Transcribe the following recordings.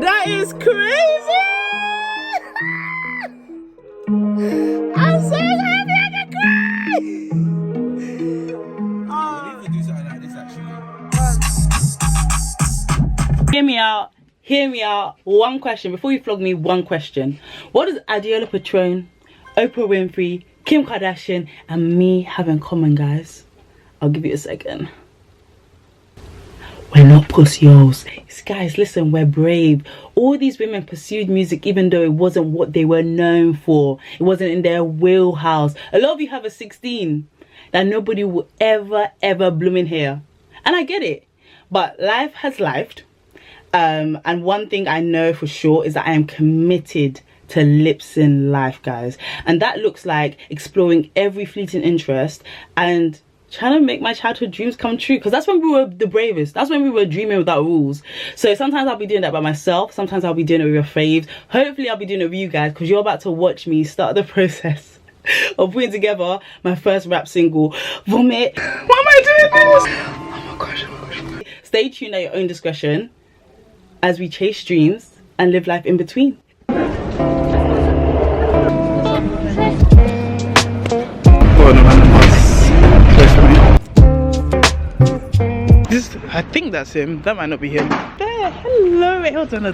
That is crazy! I'm so happy I can cry! We need to do something like this actually. Hear me out. Hear me out. One question. Before you flog me, one question. What does Adiola Patron, Oprah Winfrey, Kim Kardashian, and me have in common, guys? I'll give you a second. We're not pussies. Guys, listen, we're brave. All these women pursued music even though it wasn't what they were known for. It wasn't in their wheelhouse. A lot of you have a 16 that nobody will ever bloom in here. And I get it. But life has lifed. And one thing I know for sure is that I am committed to Lipsin life, guys. And that looks like exploring every fleeting interest and trying to make my childhood dreams come true, because that's when we were the bravest. That's when we were dreaming without rules. So sometimes I'll be doing that by myself, sometimes I'll be doing it with your faves. Hopefully I'll be doing it with you guys, because you're about to watch me start the process of putting together my first rap single, Vomit. Why am I doing this? Oh my gosh, oh my gosh. Stay tuned at your own discretion as we chase dreams and live life in between. I think that's him. That might not be him. There, hello. Wait, hold on.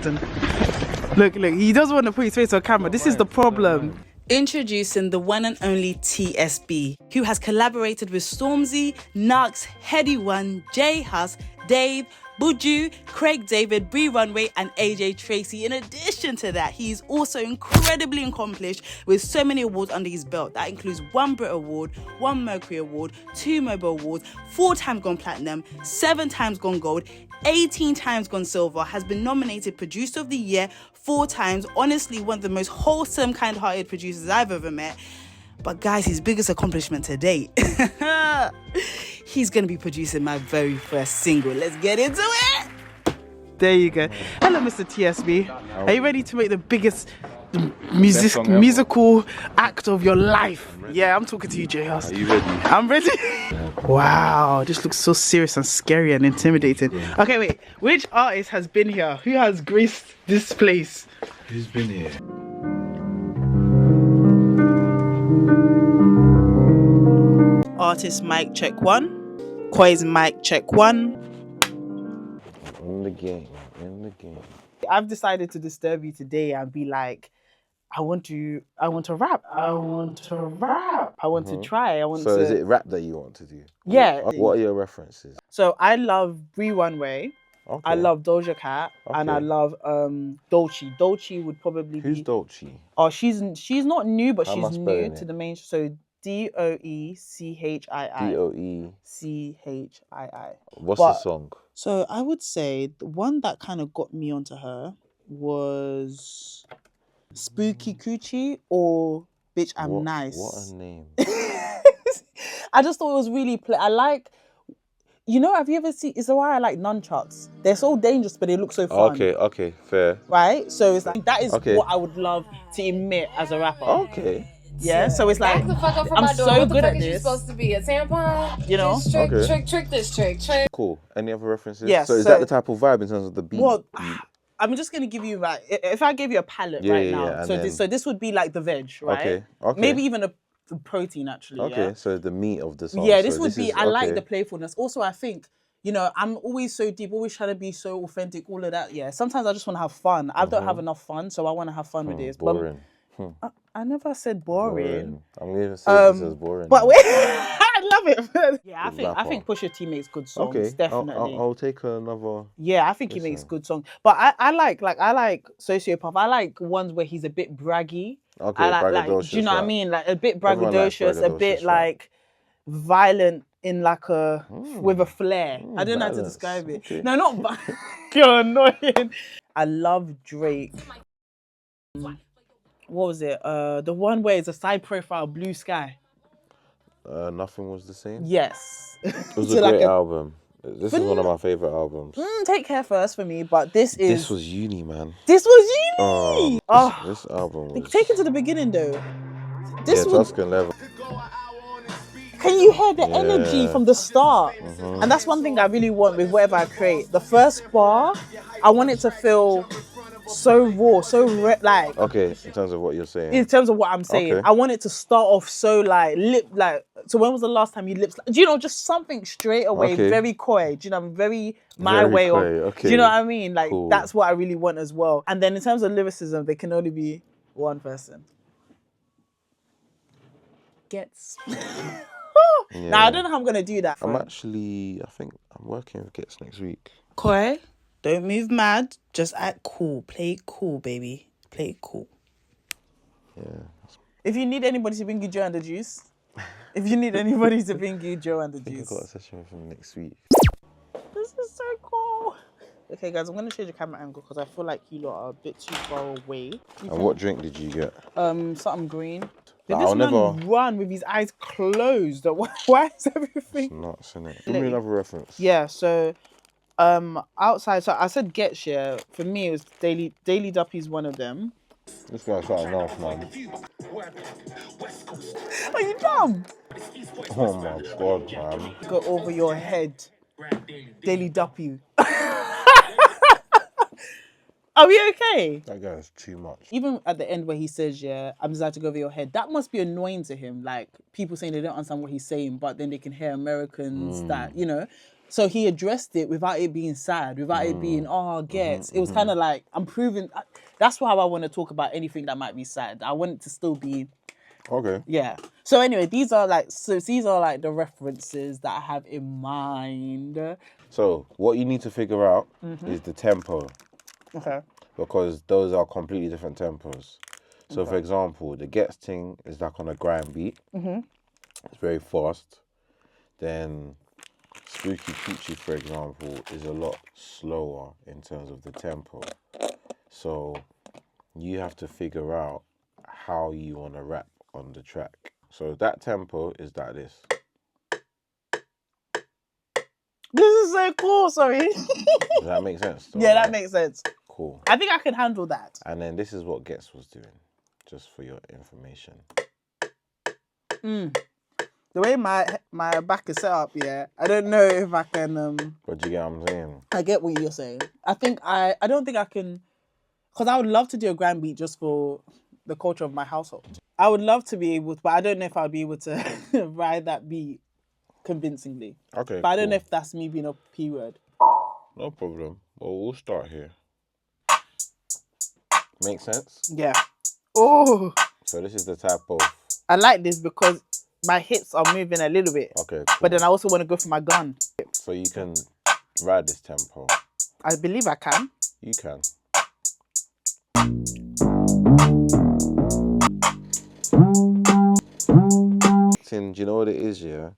Look, he doesn't want to put his face on camera. This is the problem. Introducing the one and only TSB, who has collaborated with Stormzy, Nux, Heady One, Jay Huss, Dave, Buju, Craig David, Bree Runway, and AJ Tracy. In addition to that, he's also incredibly accomplished with so many awards under his belt. That includes 1 Brit Award, 1 Mercury Award, 2 Mobile Awards, 4 times gone platinum, 7 times gone gold, 18 times gone silver, has been nominated Producer of the Year 4 times. Honestly, one of the most wholesome, kind-hearted producers I've ever met. But guys, his biggest accomplishment to date, he's going to be producing my very first single. Let's get into it. There you go. Hello, Mr. TSB. Are you ready to make the biggest musical act of your life? Yeah, I'm talking to you, Jay Huss. Are you ready? I'm ready. Wow, this looks so serious and scary and intimidating. Okay, wait. Which artist has been here? Who has graced this place? Who's been here? Artist mic check 1. Quiz mic check 1. In the game. I've decided to disturb you today and be like, I want to rap. I want to try. So is it rap that you want to do? Yeah. What are your references? So I love Bree Runway. Okay. I love Doja Cat, and I love Dolce. Dolce would probably be. Who's Dolce? Oh, she's not new, but How am I she's new spelling to it? the main. So DOECHII. CHII. What's the song? So I would say the one that kind of got me onto her was Spooky Coochie or Bitch I'm Nice. What a name. I just thought it was really I like, you know, have you ever seen, it's why I like nunchucks. They're so dangerous, but they look so fun. Okay, fair. Right? So it's like, that is what I would love to emit as a rapper. Okay. Yeah, so it's like, Back the fuck up from I'm my door. so What the good fuck at is she this. supposed to be? A tampon? You know? This trick, Okay. trick this trick. Cool. Any other references? Yeah, So is so- that the type of vibe in terms of the beat? Well, I'm just going to give you, like, if I gave you a palette now. and So, then- this would be like the veg, right? Okay. Maybe even the protein, actually. Okay, Yeah? so the meat of the song. Yeah, So this would be, is- I like okay. the playfulness. Also, I think, you know, I'm always so deep, always trying to be so authentic, all of that. Yeah, sometimes I just want to have fun. I don't have enough fun, so I want to have fun with this. Boring. I never said boring. I'm going to say this is boring. But wait, I love it. Yeah, I Good think Pusha T makes good songs, okay, definitely. I'll take another. Yeah, I think he makes good songs. But I like Sociopath. I like ones where he's a bit braggy. Okay, I like, braggadocious. do you know what I right. mean? Like a bit Everyone likes braggadocious, a bit braggadocious, right. like violent in like a with a flair. I don't know how to violence, describe it. okay. No, not you're annoying. I love Drake. What was it? The one where it's a side profile, blue sky. Nothing was the same. Yes. It was a great album. This is one of my favorite albums. Take Care First for me, but this was uni, man. This was uni. This album was. Take it to the beginning though. This was Tuscan level. Can you hear the energy Yeah. from the start? And that's one thing I really want with whatever I create. The first bar, I want it to feel so raw, so like Okay, in terms of what you're saying. in terms of what I'm saying. Okay. I want it to start off so like so when was the last time you do you know, just something straight away, Okay. very coy, do you know, very my Very way coy, of okay. do you know what I mean? Like Cool. that's what I really want as well. And then in terms of lyricism, there can only be one person. Gets. Now I don't know how I'm gonna do that. I think I'm working with Gets next week. Coy, don't move mad. Just act cool. Play it cool, baby. Play it cool. Yeah. If you need anybody to bring you Joe and the Juice, if you need anybody to bring you Joe and the I think Juice. I got a session with him next week. This is so cool. Okay, guys, I'm gonna change the camera angle because I feel like you lot are a bit too far away. And what drink did you get? Something green. Did Nah, this I'll man never- run with his eyes closed? Why is everything? Nuts, innit? Give me another reference. Yeah, so outside, so I said Get yeah. For me, it was Daily Duppy's one of them. This guy's something else, man. Are you dumb? Oh my god, man. Go over your head. Daily Duppy. Are we okay? That guy's too much. Even at the end where he says, yeah, I'm designed to go over your head, that must be annoying to him. Like, people saying they don't understand what he's saying, but then they can hear Americans that, you know. So he addressed it without it being sad, without it being, Gets. It was kind of like, I'm proving, that's how I want to talk about anything that might be sad. I want it to still be, Okay. yeah. So anyway, these are like the references that I have in mind. So, what you need to figure out is the tempo. Okay. Because those are completely different tempos. So, for example, the Gets thing is like on a grind beat. It's very fast. Then Spooky Coochie, for example, is a lot slower in terms of the tempo. So, you have to figure out how you want to rap on the track. So, that tempo is like this. This is so cool, sorry. Does that make sense? Yeah, that makes sense. Cool. I think I can handle that. And then this is what Gets was doing, just for your information. The way my back is set up, yeah, I don't know if I can. But do you get what I'm saying? I get what you're saying. I don't think I can, because I would love to do a grand beat just for the culture of my household. I would love to be able to, but I don't know if I'd be able to ride that beat convincingly. Okay. But I don't know if that's me being a P word. No problem. Well, we'll start here. Make sense? Yeah. Oh, So this is the type of... I like this because my hips are moving a little bit. Okay, cool. But then I also want to go for my gun. So you can ride this tempo. I believe I can. You can. Do you know what it is, yeah?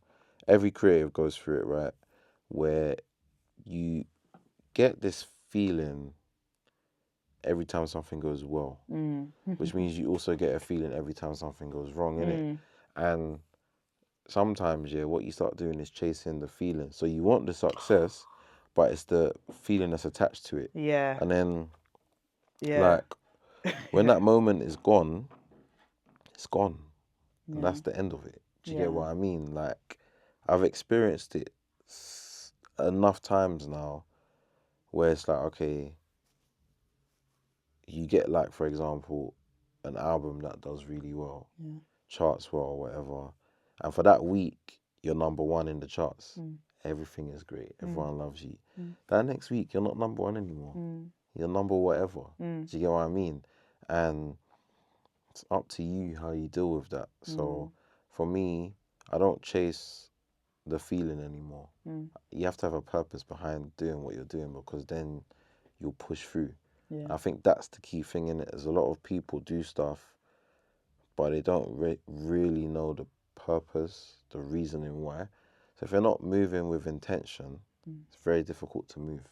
Every creative goes through it, right? Where you get this feeling every time something goes well. Which means you also get a feeling every time something goes wrong, innit? And sometimes, yeah, what you start doing is chasing the feeling. So you want the success, but it's the feeling that's attached to it. Yeah. And then, Yeah. like, when that moment is gone, it's gone. And that's the end of it. Do you get what I mean? Like, I've experienced it enough times now where it's like, okay, you get, like, for example, an album that does really well, charts well or whatever, and for that week, you're number one in the charts. Everything is great. Everyone loves you. That next week, you're not number one anymore. You're number whatever. Do you get what I mean? And it's up to you how you deal with that. So for me, I don't chase the feeling anymore. You have to have a purpose behind doing what you're doing, because then you'll push through. I think that's the key thing in it. Is a lot of people do stuff, but they don't really know the purpose, the reasoning why. So if you're not moving with intention, it's very difficult to move.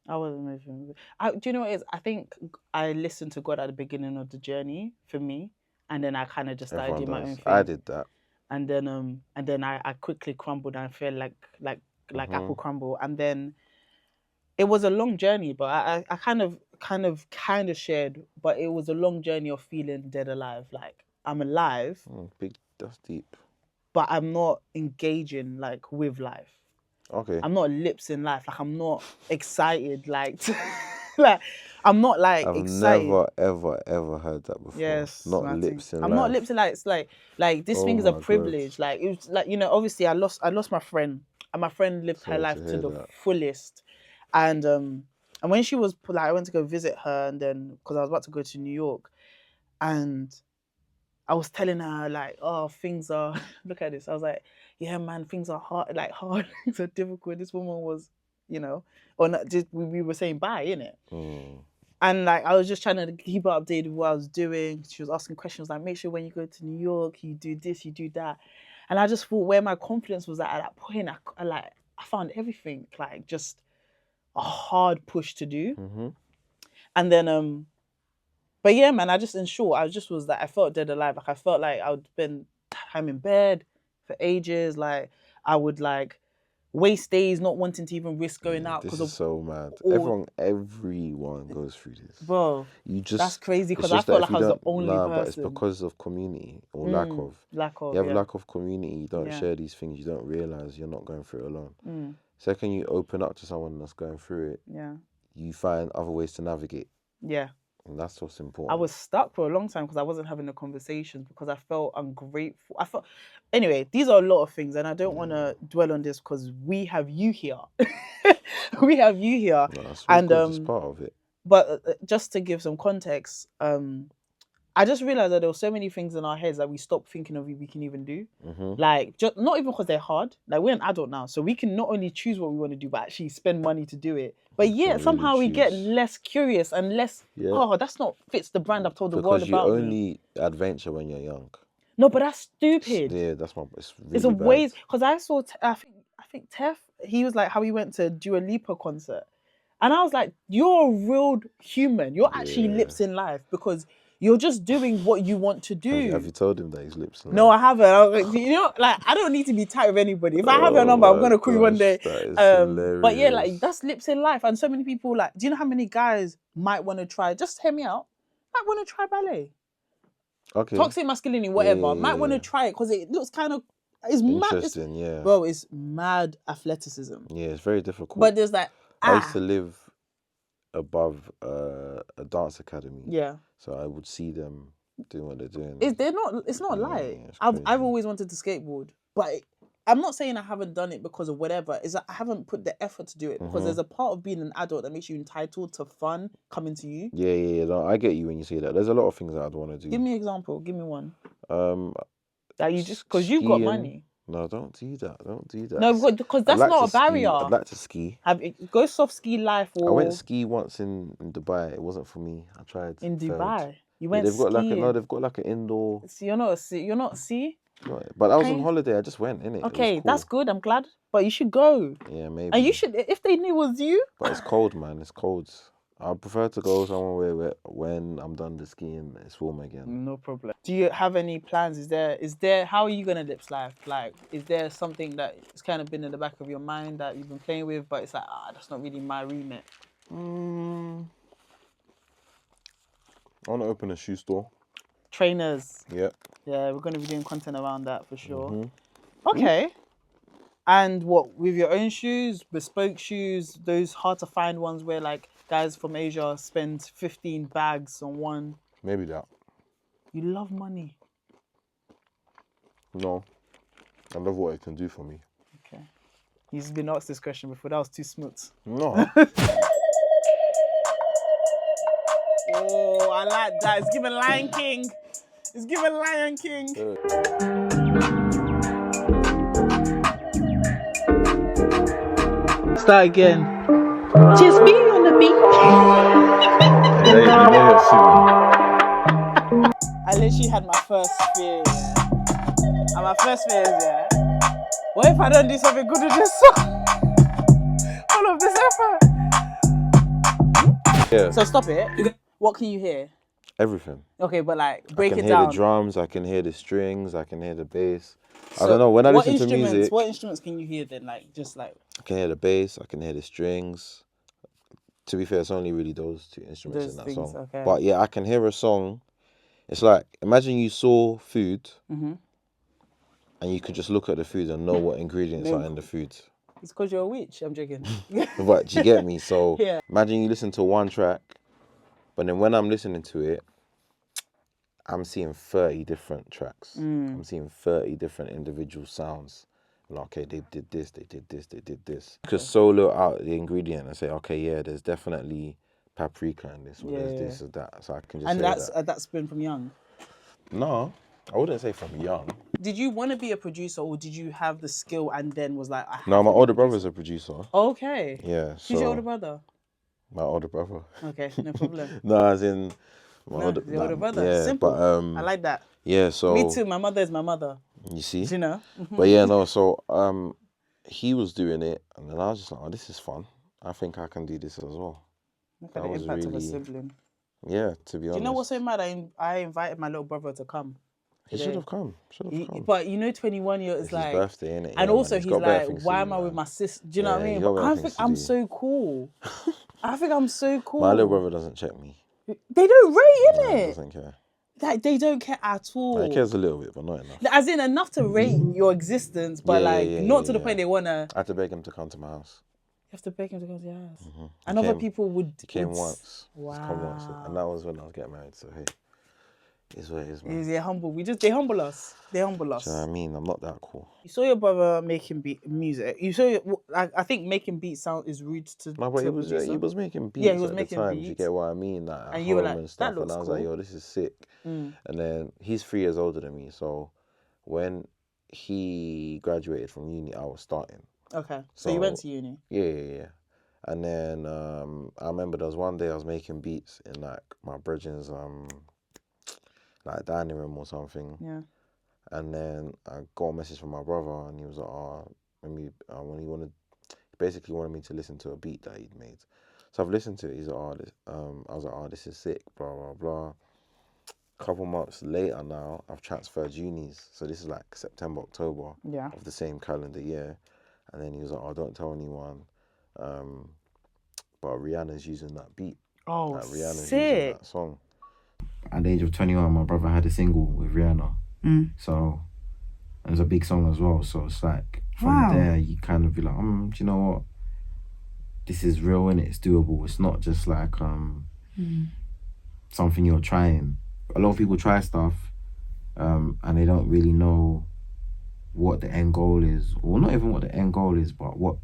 I wasn't moving. Do you know what it is? I think I listened to God at the beginning of the journey for me, and then I kind of just started doing my own thing. I did that. And then I quickly crumbled and felt like apple crumble. And then it was a long journey, but I kind of shared. But it was a long journey of feeling dead alive. Like, I'm alive. That's deep. but I'm not engaging like with life. Okay. I'm not lips in life. Like I'm not excited. Like, like I'm not like I've excited. never, ever heard that before. Yes, Not man, lips in I'm life. not lips in life. It's like this Oh thing is my a God. privilege. Like it was like, you know, obviously I lost my friend, and my friend lived her Sorry to life to hear the that. fullest. And when she was like, I went to go visit her, and then because I was about to go to New York, and I was telling her like, oh, things are look at this. I was like, yeah, man, things are hard, like hard, things are difficult. This woman was, you know, or not, just we were saying bye, innit? And like I was just trying to keep her updated with what I was doing. She was asking questions like, make sure when you go to New York, you do this, you do that. And I just thought where my confidence was at that point, I found everything like just a hard push to do. Mm-hmm. And then but yeah, man, I just in short, I just was like, I felt dead alive. Like I felt like I would spend time in bed for ages. Like I would like waste days not wanting to even risk going out This because is of so mad. Everyone goes through this. bro. You just That's crazy it's because I just that felt if like you I was the don't- only Nah, person. but it's because of community or lack of. Lack of. You have yeah. lack of community. You don't Yeah. share these things. You don't realize you're not going through it alone. Mm, Second, you open up to someone that's going through it. yeah. You find other ways to navigate, Yeah. and that's what's important. I was stuck for a long time because I wasn't having the conversations because I felt ungrateful. Anyway, these are a lot of things, and I don't want to dwell on this because we have you here. We have you here. No, that's all and good. It's part of it. But just to give some context, I just realized that there were so many things in our heads that we stopped thinking of we can even do. Mm-hmm. Like, just not even because they're hard. Like, we're an adult now, so we can not only choose what we want to do, but actually spend money to do it. But You yeah, can somehow really we get choose. less curious and less. Yeah. Oh, that's not fits the brand I've told the world Because you about me. only adventure when you're young. No, but that's stupid. Yeah, that's my. It's really It's a bad. waste because I saw. I think Tef. He was like how he went to Dua Lipa concert, and I was like, you're a real human. You're actually Yeah. lips in life because you're just doing what you want to do. Have you told him that he's lips? No, I haven't. I was like, you know, like I don't need to be tight with anybody. If I have your number, I'm gonna call you one day. But yeah, like that's lips in life, and so many people like. Do you know how many guys might want to try? Just hear me out. Might want to try ballet, Okay. toxic masculinity, whatever. Yeah, Might want to yeah. try it because it looks kind of. It's mad. Interesting. Yeah. Bro, it's mad athleticism. Yeah, it's very difficult. But there's like I used to live above a dance academy. yeah. So I would see them doing what they're doing. It's not Yeah, light. it's I've crazy. always wanted to skateboard, but I'm not saying I haven't done it because of whatever. Is that I haven't put the effort to do it because there's a part of being an adult that makes you entitled to fun coming to you. Yeah. No, I get you when you say that. There's a lot of things that I'd want to do. Give me an example. Give me one. That you just because you've got money. No, don't do that. Don't do that. No, because that's I'd like not to a ski. barrier. I'd like to ski. Go soft ski life or I went ski once in Dubai. It wasn't for me. I tried. in failed. Dubai. You Yeah, went they've got skiing. they've got like an indoor. So you're not see. But I was Okay. on holiday. I just went in it. Okay, that's good. I'm glad. But you should go. Yeah, maybe. And you should, if they knew it was you. But it's cold, man. It's cold. I prefer to go somewhere where when I'm done the skiing, it's warm again. No problem. Do you have any plans? Is there? How are you gonna lips life? Like, is there something that it's kind of been in the back of your mind that you've been playing with, but it's like, that's not really my remit. I want to open a shoe store. Trainers. Yep. Yeah, we're gonna be doing content around that for sure. Mm-hmm. Okay. And what with your own shoes, bespoke shoes, those hard to find ones where like guys from Asia spend 15 bags on one. Maybe that. You love money. No. I love what it can do for me. Okay. He's been asked this question before. That was too smooth. No. Oh, I like that. It's giving Lion King. It's giving Lion King. Start again. Just be on the beat. I literally had my first fear, yeah. And my first fear is, yeah, what if I don't do something good with this song? All of this effort. Yeah. So stop it. What can you hear? Everything. Okay, but like, break I can it hear down. the drums, I can hear the strings, I can hear the bass. I don't know, when I listen to music, What instruments can you hear then? Like, just like... I can hear the bass, I can hear the strings. To be fair, it's only really those two instruments Those in that things, song. okay. But yeah, I can hear a song. It's like, imagine you saw food Mhm. and you could just look at the food and know what ingredients are in the food. It's because you're a witch. I'm joking. But do you get me? So Yeah. imagine you listen to one track, but then when I'm listening to it, I'm seeing 30 different tracks. I'm seeing 30 different individual sounds. Like, okay, they did this, they did this, they did this. You could solo out the ingredient and say, okay, yeah, there's definitely paprika in this, or there's this or that. So I can just And say that's been from young. No, I wouldn't say from young. Did you want to be a producer, or did you have the skill and then was like, I have No, to my be a older producer? brother's a producer. Okay. Yeah. Who's your older brother? My older brother. Okay, no problem. No, as in my older, the older brother. Yeah, Simple. but I like that. yeah, so Me too. My mother is my mother. you see. Do you know? But yeah, no, so he was doing it, and then I was just like, oh, this is fun. I think I can do this as well. Look at That the was impact of a really- sibling. Yeah, to be honest. Do you know what's so mad? I invited my little brother to come. He should have come. But you know, 21 years It's is like, his birthday, innit? and Yeah, also man. he's got better like, things to why do, am I with man. my sister? Do you know what I Yeah, mean? he's got But better I things think to I'm do. so cool. I think I'm so cool. My little brother doesn't check me. They don't rate, No, he innit? doesn't care. Like, they don't care at all. He cares a little bit, but not enough. As in enough to rate your existence, but not to the yeah. point they wanna. I had to beg him to come to my house. You have to beg him to come to your house. He And other came- people would. He came would- once. Just come once. And that was when I was getting married, so hey. It's what it is, man. They're humble. They humble us. They humble us. Do you know what I mean? I'm not that cool. You saw your brother making music. You saw. I think making beats sound is rude to. No, but to he a was producer. he was making beats Yeah, he was at making the time. Do you beats. get what I mean? Like, at And you were home like, and "That stuff. And looks I was like, cool." yo, this is sick. And then he's 3 years older than me, so when he graduated from uni, I was starting. Okay, so you went to uni. Yeah. And then I remember there was one day I was making beats in like my brethren's like dining room or something. Yeah. And then I got a message from my brother, and he was like, "Oh, when he basically wanted me to listen to a beat that he'd made." So I've listened to it. He's like, I was like, "Oh, this is sick." Blah blah blah. Couple months later now, I've transferred unis, so this is like September, October Yeah. of the same calendar year. And then he was like, "Oh, don't tell anyone." But Rihanna's using that beat. Oh, Like, Rihanna's using sick. that song. At the age of 21, my brother had a single with Rihanna. So it was a big song as well. So it's like from there you kind of be like, do you know what? This is real and it's doable. It's not just like something you're trying. A lot of people try stuff and they don't really know what the end goal is, or not even what the end goal is, but what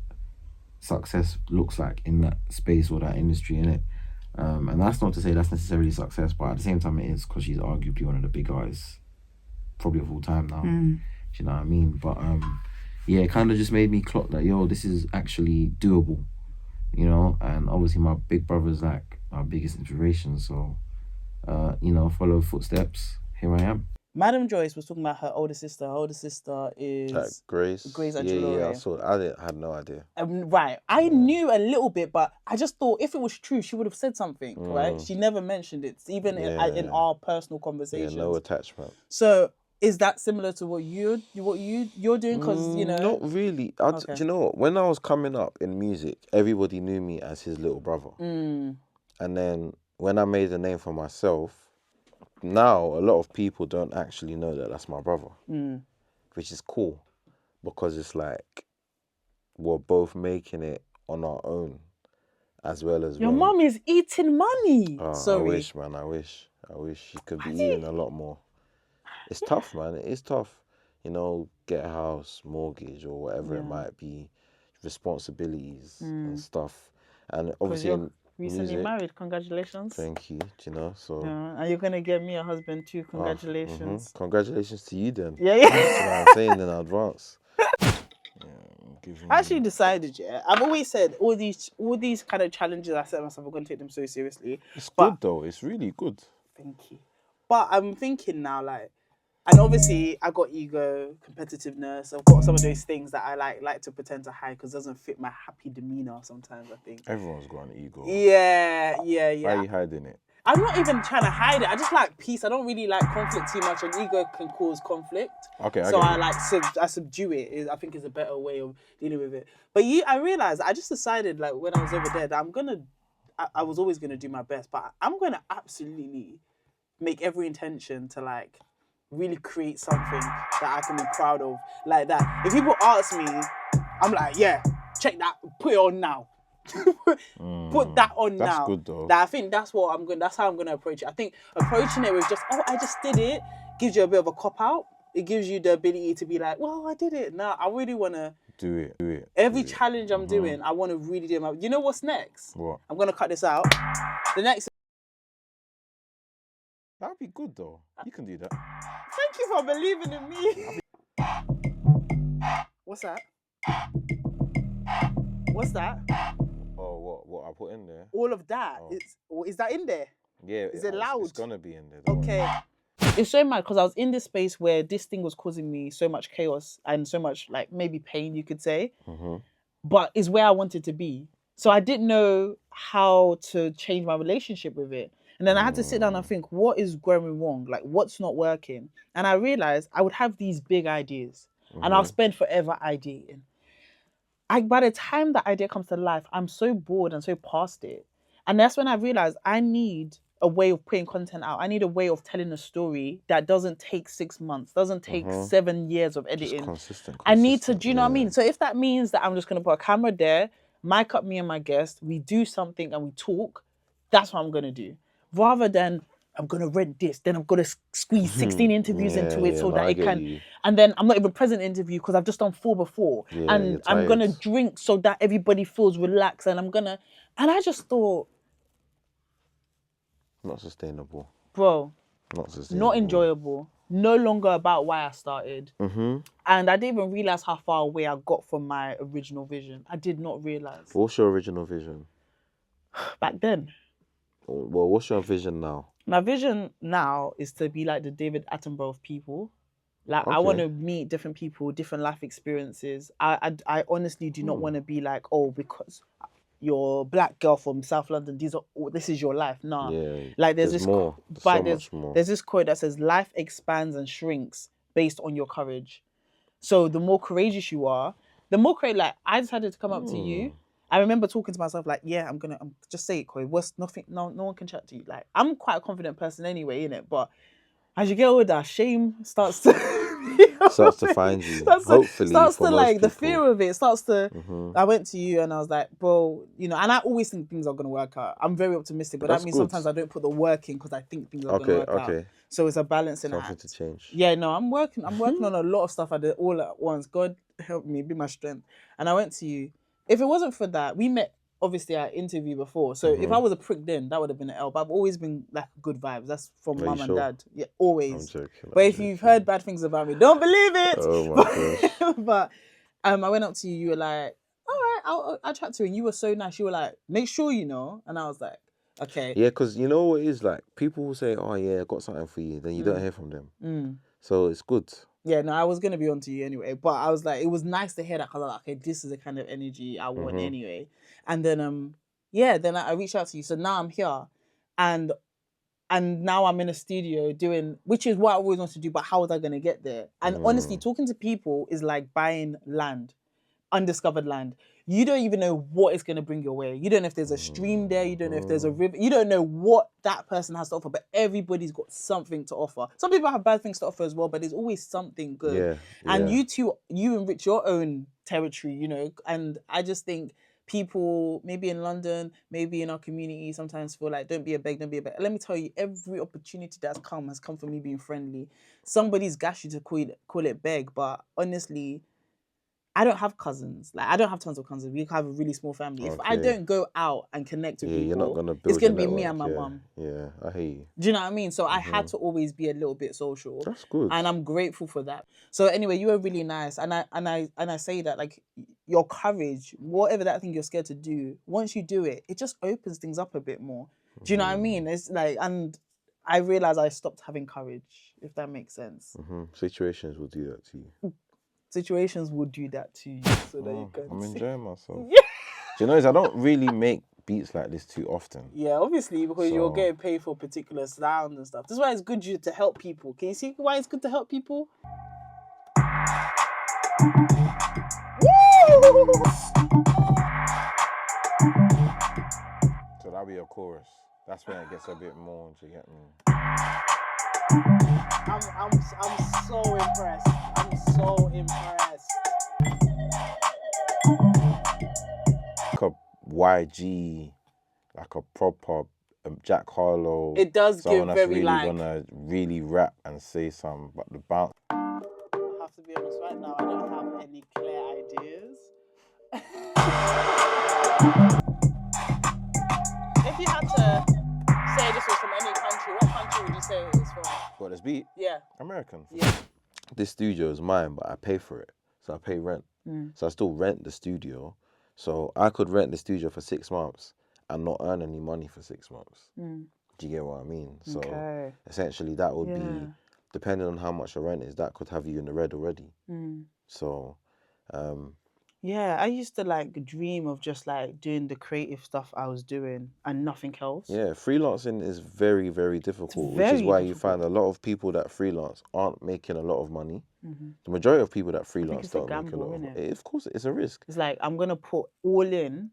success looks like in that space or that industry, innit? And that's not to say that's necessarily success, but at the same time it is, because she's arguably one of the big artists probably of all time now. Do you know what I mean? But yeah, it kind of just made me clock that, yo, this is actually doable, you know? And obviously my big brother's like our biggest inspiration, so you know, follow footsteps. Here I am. Madam Joyce was talking about her older sister. Her older sister is Grace. Grace Yeah, Angelore. I saw it. I had no idea. Right. I knew a little bit, but I just thought if it was true, she would have said something, right? She never mentioned it, even in our personal conversations. Yeah, no attachment. So is that similar to what you're doing? Because you know, Not really. Do you know what? When I was coming up in music, everybody knew me as his little brother. And then when I made a name for myself, now a lot of people don't actually know that that's my brother, which is cool, because it's like we're both making it on our own, as well as your mom is eating money. Oh, Sorry. I wish, man. I wish she could be eating a lot more. It's tough, man. It is tough. You know, get a house, mortgage, or whatever it might be, responsibilities and stuff. And obviously, in Recently music, married, congratulations. thank you. Do you know? So And you're gonna get me a husband too. Congratulations. Congratulations to you then. Yeah. That's what I'm saying in advance. I actually decided, I've always said all these kind of challenges I set myself, I'm gonna take them so seriously. It's But- good though. It's really good. Thank you. But I'm thinking now, like, and obviously I got ego, competitiveness. I've got some of those things that I like to pretend to hide because it doesn't fit my happy demeanor sometimes, I think. Everyone's got an ego. Yeah. Why are you hiding it? I'm not even trying to hide it. I just like peace. I don't really like conflict too much, and ego can cause conflict. Okay, So get I subdue it. I think is a better way of dealing with it. But I realized I just decided, like, when I was over there, that I was always gonna do my best, but I'm gonna absolutely make every intention to, like, really create something that I can be proud of like that. If people ask me, I'm like, yeah, check that, put it on now. Put that on now. That's good though. I think that's how I'm gonna approach it. I think approaching it with just, oh, I just did it, gives you a bit of a cop out. It gives you the ability to be like, well, I did it. Now I really wanna do it. Every challenge I'm doing, I want to really do it. You know what's next? What? I'm gonna cut this out. The next. That'd be good though. You can do that. Thank you for believing in me. What's that? What's that? Oh, what I put in there? All of that. Is that in there? Yeah. Is it loud? It's gonna be in there. Don't Okay. worry. It's so mad because I was in this space where this thing was causing me so much chaos and so much like maybe pain, you could say. But it's where I wanted to be. So I didn't know how to change my relationship with it. And then I had to sit down and think, what is going wrong? Like, what's not working? And I realized I would have these big ideas and I'll spend forever ideating. By the time that idea comes to life, I'm so bored and so past it. And that's when I realized I need a way of putting content out. I need a way of telling a story that doesn't take 6 months, doesn't take 7 years of editing. Consistent. I need to, do you know what I mean? So if that means that I'm just going to put a camera there, mic up me and my guest, we do something and we talk, that's what I'm going to do. Rather than I'm going to rent this, then I'm going to squeeze 16 interviews into it so that it can. You. And then I'm not even present interview because I've just done 4 before. Yeah, and I'm going to drink so that everybody feels relaxed. And and I just thought. Not sustainable. Bro. Not sustainable. Not enjoyable. No longer about why I started. And I didn't even realize how far away I got from my original vision. I did not realize. What's your original vision? Back then. Well, what's your vision now? My vision now is to be like the David Attenborough of people. Like, I want to meet different people, different life experiences. I honestly do not want to be like, oh, because you're a black girl from South London, this is your life. Nah. Yeah, like there's this more. Much more. There's this quote that says life expands and shrinks based on your courage. So the more courageous you are, the more like I decided to come up to you. I remember talking to myself like, yeah, I'm just say it, Koi. No one can chat to you. Like, I'm quite a confident person anyway, innit? But as you get older, shame starts to find you. Hopefully, starts to like people. The fear of it starts to. I went to you and I was like, bro, and I always think things are gonna work out. I'm very optimistic, but that means sometimes I don't put the work in because I think things are gonna work out. So it's a balancing act. Something to change. Yeah, no, I'm working on a lot of stuff all at once. God help me, be my strength. And I went to you. If it wasn't for that, we met obviously at interview before. So if I was a prick then, that would have been an L. But I've always been like good vibes. That's from mum and dad. Yeah, always. I'm joking. But if you've heard bad things about me, don't believe it. Oh my gosh. But I went up to you. You were like, all right, I'll chat to you. And you were so nice. You were like, make sure you know. And I was like, okay. Yeah, because you know what it is like? People will say, oh yeah, I got something for you. Then you don't hear from them. So it's good. Yeah, no, I was going to be on to you anyway. But I was like, it was nice to hear that because I was like, okay, this is the kind of energy I want anyway. And then, then I reached out to you. So now I'm here. And now I'm in a studio doing, which is what I always wanted to do, but how was I going to get there? And honestly, talking to people is like buying land, undiscovered land. You don't even know what is going to bring your way. You don't know if there's a stream there. You don't know if there's a river. You don't know what that person has to offer, but everybody's got something to offer. Some people have bad things to offer as well, but there's always something good. Yeah. And you enrich your own territory, and I just think people, maybe in London, maybe in our community, sometimes feel like, don't be a beg. Let me tell you, every opportunity that's come has come from me being friendly. Somebody's gashed you to call it beg, but honestly, I don't have cousins. Like, I don't have tons of cousins. We have a really small family. If I don't go out and connect with people, you're not gonna build it's going to be me and my mum. Yeah, I hear you. Do you know what I mean? So I had to always be a little bit social. That's good. And I'm grateful for that. So anyway, you were really nice. And I say that, like, your courage, whatever that thing you're scared to do, once you do it, it just opens things up a bit more. Do you know what I mean? It's like, and I realized I stopped having courage, if that makes sense. Situations will do that to you. Situations will do that to you, so that you can. I'm see. enjoying myself. Do you know, I don't really make beats like this too often. Yeah, obviously, because you're getting paid for particular sounds and stuff. That's why it's good to help people. Can you see why it's good to help people? So that'll be a chorus. That's when it gets a bit more. Do you get me? I'm so impressed. I'm so impressed. Like a YG, like a proper Jack Harlow. It does someone give that's very really like. gonna really rap and say something, but the bounce. I have to be honest right now. I don't have any clear ideas. If you had to say this was from any country, what country would you say it is from? What, this beat? Yeah. American. Yeah. This studio is mine, but I pay for it, so I pay rent. So I still rent the studio. So I could rent the studio for 6 months and not earn any money for 6 months. Do you get what I mean? So essentially that would be, depending on how much your rent is, that could have you in the red already. So, yeah, I used to like dream of just like doing the creative stuff I was doing and nothing else. yeah, freelancing is very, very difficult, which very is why you difficult. find a lot of people that freelance aren't making a lot of money. The majority of people that freelance it's a don't make a gamble, lot of innit? money. Of course, it's a risk. It's like I'm gonna put all in,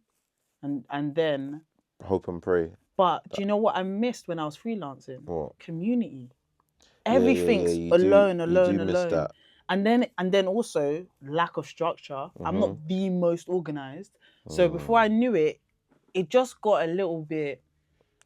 and then. Hope and pray. But do you know what I missed when I was freelancing? What? Community. Yeah, Everything's you alone. do miss that. And then also lack of structure. I'm not the most organized. So before I knew it, it just got a little bit.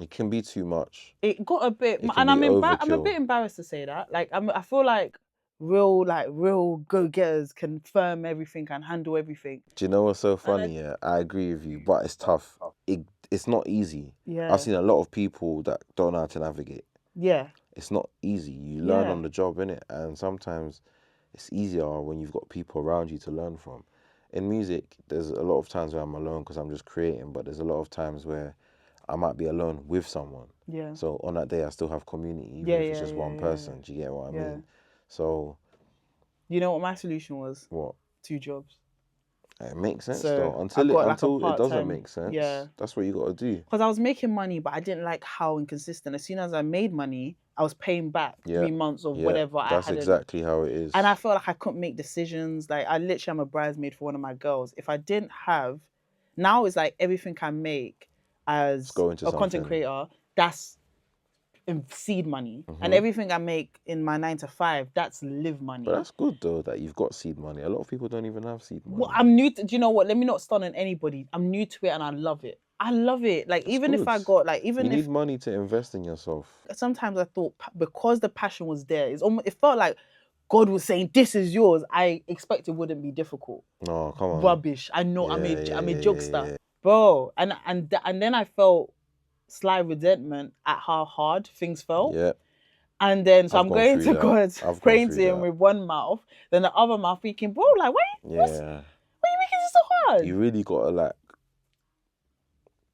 It can be too much. It got a bit, It can and be I'm a overkill. bit embarrassed to say that. Like I feel like real go-getters can firm everything and handle everything. Do you know what's so funny? Yeah, I agree with you, but it's tough. It's not easy. Yeah. I've seen a lot of people that don't know how to navigate. Yeah. It's not easy. You learn Yeah. on the job, innit? And sometimes it's easier when you've got people around you to learn from. In music, there's a lot of times where I'm alone because I'm just creating, but there's a lot of times where I might be alone with someone. Yeah. So on that day, I still have community, even Yeah, if it's yeah, just yeah, one yeah, person. yeah. Do you get what I Yeah. mean? So, You know what my solution was? what? 2 jobs. It makes sense So, though. I've Until got, like, a it doesn't part-time- make sense, yeah. that's what you got to do. Because I was making money, but I didn't like how inconsistent. As soon as I made money, I was paying back Yeah. 3 months of Yeah, whatever I had. that's exactly how it is. And I felt like I couldn't make decisions. Like I literally am a bridesmaid for one of my girls. If I didn't have, now it's like everything I make as go into a content something. creator, that's seed money. And everything I make in my 9 to 5, that's live money. But that's good though that you've got seed money. A lot of people don't even have seed money. Well, I'm new to, do you know what? Let me not stun on anybody. I'm new to it and I love it. I love it. Like even if I good. got like even you if need money to invest in yourself. sometimes I thought because the passion was there, it felt like God was saying, "This is yours." I expect it wouldn't be difficult. No, come on. Rubbish. I know. I'm a Yeah, jokester, yeah. bro. And then I felt slight resentment at how hard things felt. Yeah. And then so I've I'm gone going through to that. God, I've praying gone to through Him that. with one mouth, then the other mouth thinking, bro, like why Yeah. are you making this so hard? You really gotta like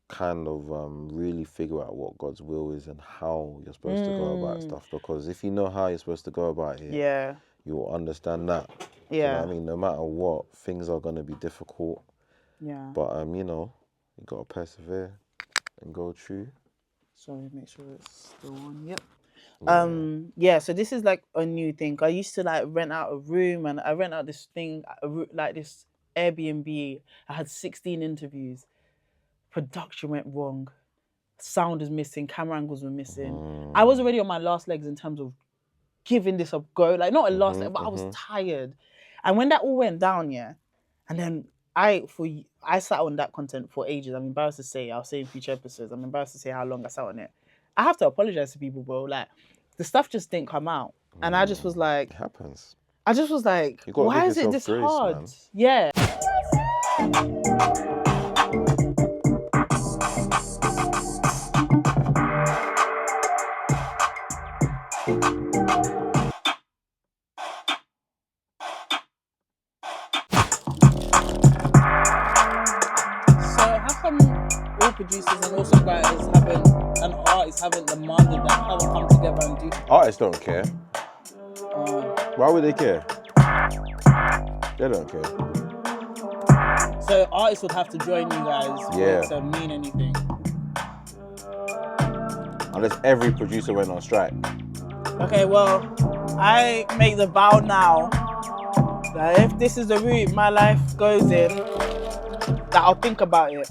kind of really figure out what God's will is and how you're supposed to go about stuff. Because if you know how you're supposed to go about it, Yeah. you'll understand that. Do you know Yeah. what I mean? No matter what, things are gonna be difficult. Yeah. But you know, you gotta persevere and go true. Sorry, make sure it's still on. Yep. Yeah, so this is like a new thing. I used to like rent out a room and I rent out this thing, like this Airbnb. I had 16 interviews. Production went wrong. Sound is missing. Camera angles were missing. I was already on my last legs in terms of giving this a go. Like not a last leg, but I was tired. And when that all went down, yeah, and then I sat on that content for ages. I'm embarrassed to say. I'll say in future episodes. I'm embarrassed to say how long I sat on it. I have to apologize to people, bro. Like the stuff just didn't come out, and I just was like, It happens. I just was like, You gotta why give is it yourself this grace, hard? man. Yeah. So how come all producers and also writers and artists haven't demanded that how they come together and do? Artists don't care. Why would they care? They don't care. So artists would have to join you guys for Yeah. it to mean anything. Unless every producer went on strike. Okay, well, I make the vow now that if this is the route my life goes in, that I'll think about it.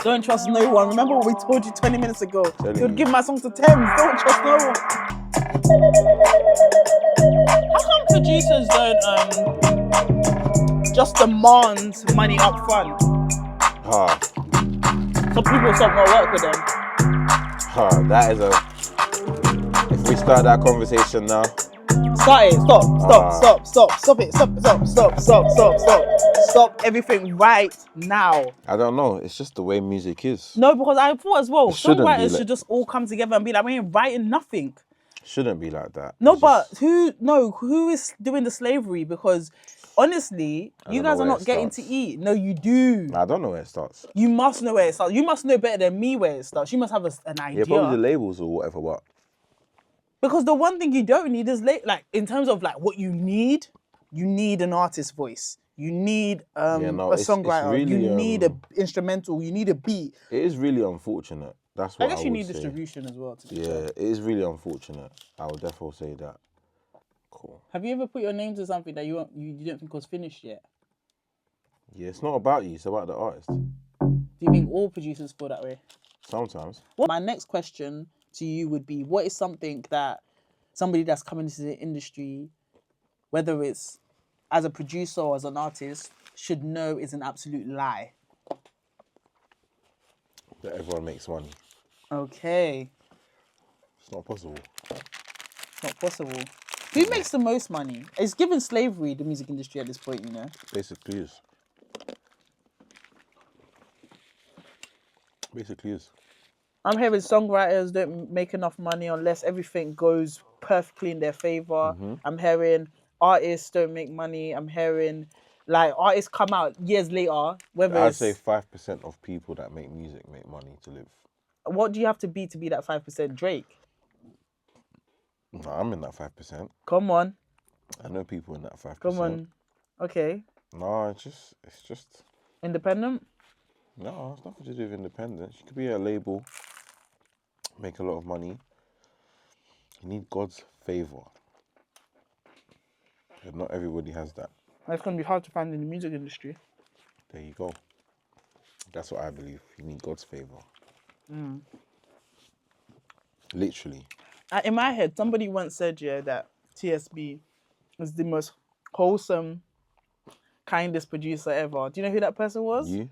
Don't trust no one. Remember what we told you 20 minutes ago? Telling You'd you. give my song to Thames. Don't trust no one. How come producers don't just demand money up front? So people stop not work with them. That is a. If we start that conversation now, Start it. Stop everything right now. I don't know. It's just the way music is. No, because I thought as well, It shouldn't be songwriters like- should just all come together and be like, we ain't writing nothing. Shouldn't be like that. No, It's but just- who is doing the slavery? Because honestly, you don't know guys are where not it getting to starts. eat. No, you do. I don't know where it starts. You must know where it starts. You must know better than me where it starts. You must have an idea. Yeah, probably the labels or whatever, but Because the one thing you don't need is like in terms of like what you need an artist's voice. You need a it's songwriter. really, you need a instrumental. You need a beat. it is really unfortunate. That's what I guess you would need say. distribution as well. To be Yeah, fair. it is really unfortunate. I would definitely say that. Cool. Have you ever put your name to something that you don't think was finished yet? Yeah, it's not about you. It's about the artist. Do you think all producers feel that way? Sometimes. Well, my next question to you would be, what is something that somebody that's coming into the industry, whether it's as a producer or as an artist, should know is an absolute lie? That everyone makes money. Okay, It's not possible. it's not possible. Who makes the most money? It's given slavery, the music industry at this point, you know? Basically is. Basically is. I'm hearing songwriters don't make enough money unless everything goes perfectly in their favor. I'm hearing artists don't make money. I'm hearing like artists come out years later, whether I'd it's... say 5% of people that make music make money to live. What do you have to be that 5%? Drake? No, I'm in that 5%. Come on. I know people in that 5%. Come on. Okay. No, it's just Independent? no, it's nothing to do with independence. You could be a label, make a lot of money. You need God's favor. But not everybody has that. That's going to be hard to find in the music industry. There you go. That's what I believe. You need God's favor. Literally. In my head, somebody once said, yeah, that TSB is the most wholesome, kindest producer ever. Do you know who that person was? You?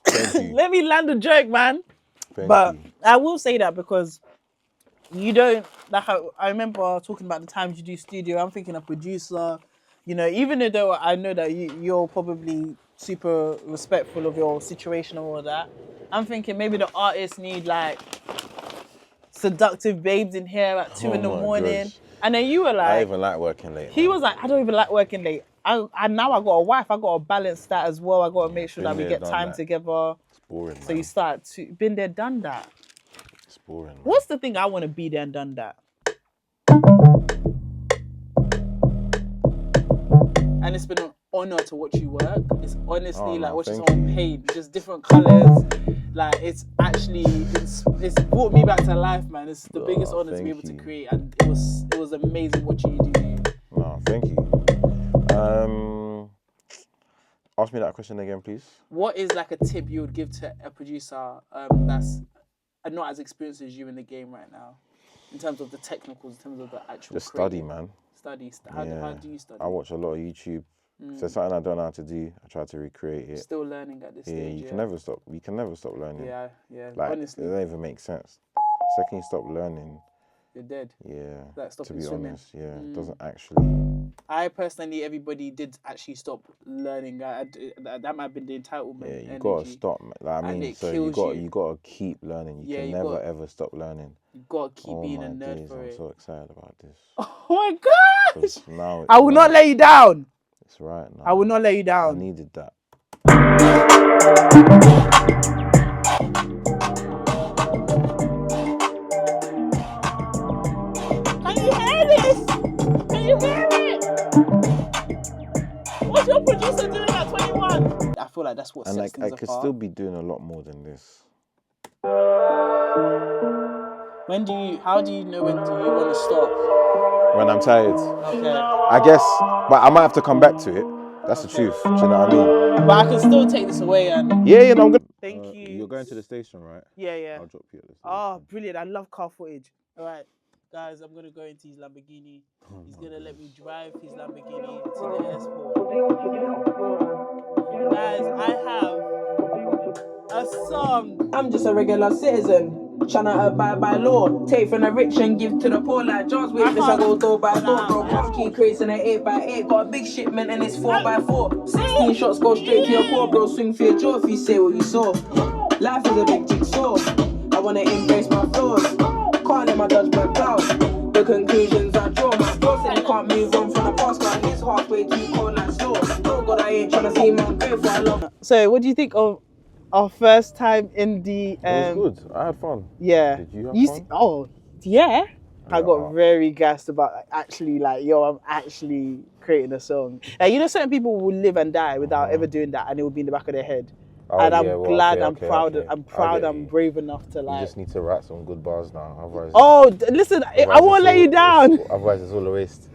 Thank you. Let me land a joke, man. Thank But you. I will say that because you don't, like I remember talking about the times you do studio, I'm thinking a producer, you know, even though I know that you're probably super respectful of your situation and all that, I'm thinking maybe the artists need like seductive babes in here at 2 in the my morning. gosh. And then you were I like, even like working late. he man. was like, I don't even like working late. I now I got a wife, I got to balance that as well. I got to make sure Been that we there, get done time that. together. It's boring. So you start to, been there, done that. It's boring. Man. What's the thing I want to be there and done that? And it's been an honor to watch you work. It's honestly Oh, like no, watching thank someone you. paint, just different colors. Like it's actually it's brought me back to life, man. It's the biggest Oh, honor to be thank able to you. create, and it was amazing watching you do. No, thank you. Ask me that question again, please. What is like a tip you would give to a producer that's not as experienced as you in the game right now, in terms of the technicals, in terms of the actual Just study, creating? man. Study. How Yeah. do you study? I watch a lot of YouTube. If there's something I don't know how to do, I try to recreate it. Still learning at this Yeah, stage. you can never stop. You can never stop learning. Yeah. Like Honestly, it don't even make sense. Second you stop learning, you're dead. yeah. Like To stopping be swimming. honest, yeah, it doesn't actually. I personally, everybody did actually stop learning. That might have been the entitlement. Yeah, you energy. gotta stop. Like, I And mean, it so kills you. you gotta keep learning. You Yeah, can you never gotta- ever stop learning. You gotta keep Oh being my a nerd days, for I'm it. so excited about this. Oh my gosh! 'Cause now I will not let you down. It's right now. I will not let you I down. needed that. Can you hear this? Can you hear it? What's your producer doing at 21? I feel like that's what And sets like, I things could apart. still be doing a lot more than this. How do you know when do you want to stop? When I'm tired, Okay. I guess, but I might have to come back to it. That's the truth. Do you know what I mean? But I can still take this away and Yeah, no, I'm gonna. thank you. You're going to the station, right? Yeah. I'll drop you at the station. Oh, brilliant. I love car footage. All right, guys, I'm going to go into his Lamborghini. He's going to let me drive his Lamborghini to the airport. Guys, I have a song. I'm just a regular citizen. Tryna abide by law. Take from the rich and give to the poor. Like John's witness, I go door by door. Bro, puff key crates in an 8x8. Got a big shipment and it's 4x4. 16 shots go straight to your core, bro. Swing for your jaw if you say what you saw. Life is a big jigsaw. I wanna embrace my flaws. Can't let my judgment cloud the conclusions I draw. My thoughts and can't move on from the past. Cause his heart's way too cold like snow. Oh God, I ain't tryna see my grave for I love. So, what do you think of our first time in the? It was good. I had fun. Yeah. Did you have fun? Oh, yeah. I got Yeah. very gassed about actually like, yo, I'm actually creating a song. You know, certain people will live and die without ever doing that, and it will be in the back of their head. Oh, And I'm yeah, well, glad, okay, I'm okay, proud, okay. I'm I proud, get I'm you. brave enough to You like. just need to write some good bars now. Otherwise, Oh, listen, I otherwise won't it's let you all- down. Otherwise, it's all a waste.